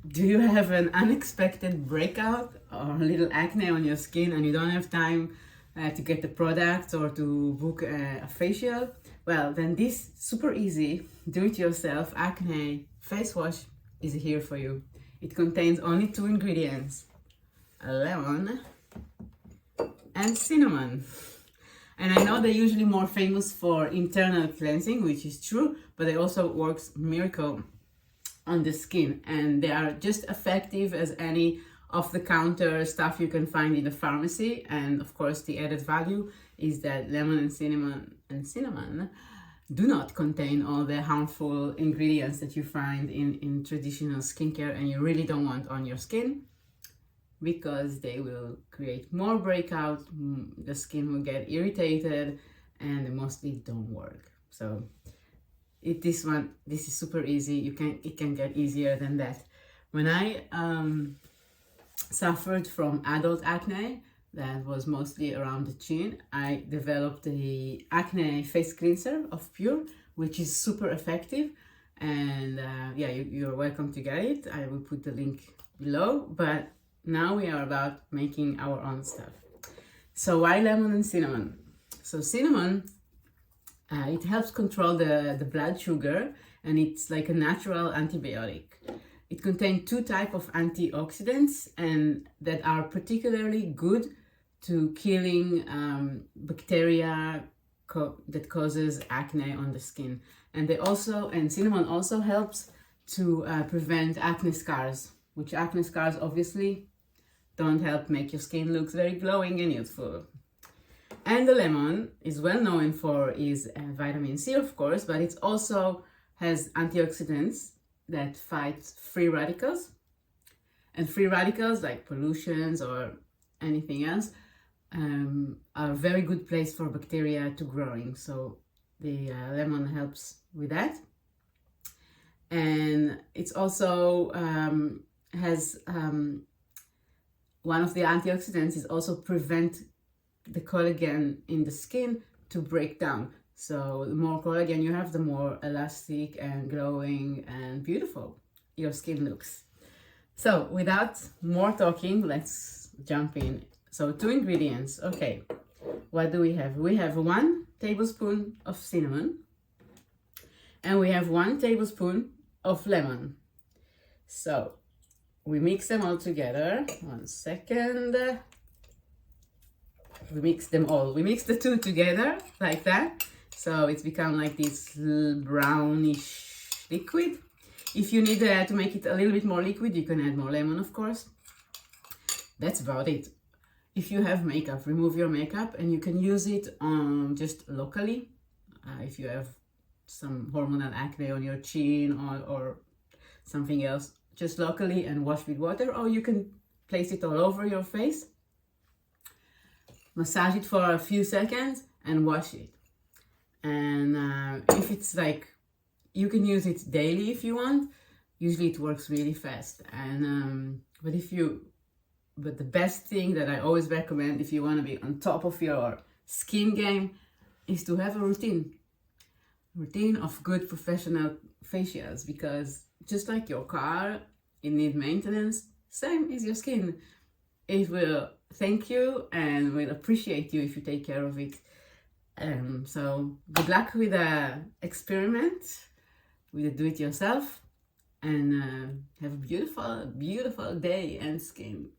Do you have an unexpected breakout or a little acne on your skin and you don't have time to get the product or to book a facial? Well, then this super easy do-it-yourself acne face wash is here for you. It contains only 2 ingredients, a lemon and cinnamon. And I know they're usually more famous for internal cleansing, which is true, but they also works miracle on the skin, and they are just effective as any off-the-counter stuff you can find in the pharmacy. And of course, the added value is that lemon and cinnamon do not contain all the harmful ingredients that you find in traditional skincare, and you really don't want on your skin, because they will create more breakout, the skin will get irritated, and they mostly don't work. So this is super easy. It can get easier than that. When I suffered from adult acne that was mostly around the chin, I developed the acne face cleanser of Pure, which is super effective. And yeah, you're welcome to get it. I will put the link below. But now we are about making our own stuff. So why lemon and cinnamon? So cinnamon, it helps control the blood sugar, and it's like a natural antibiotic. It contains 2 types of antioxidants and that are particularly good to killing bacteria that causes acne on the skin. And cinnamon also helps to prevent acne scars, which acne scars obviously don't help make your skin look very glowing and youthful. And the lemon is well known for its vitamin C, of course, but it also has antioxidants that fight free radicals. And free radicals, like pollutions or anything else, are a very good place for bacteria to growing. So the lemon helps with that. And it's also has one of the antioxidants is also prevent the collagen in the skin to break down. So the more collagen you have, the more elastic and glowing and beautiful your skin looks. So without more talking, let's jump in. So 2 ingredients. Okay, what do we have? We have 1 tablespoon of cinnamon and we have 1 tablespoon of lemon. So we mix them all together. 1 second. We mix them all. We mix the 2 together like that. So it's become like this brownish liquid. If you need to make it a little bit more liquid, you can add more lemon, of course. That's about it. If you have makeup, remove your makeup and you can use it just locally. If you have some hormonal acne on your chin or something else, just locally and wash with water, or you can place it all over your face. Massage it for a few seconds and wash it. And if it's like, you can use it daily if you want. Usually it works really fast. And but the best thing that I always recommend if you want to be on top of your skin game is to have a routine of good professional facials, because just like your car, it needs maintenance, same is your skin. It will thank you and will appreciate you if you take care of it. So good luck with the experiment, with the do-it-yourself, and have a beautiful, beautiful day and skin.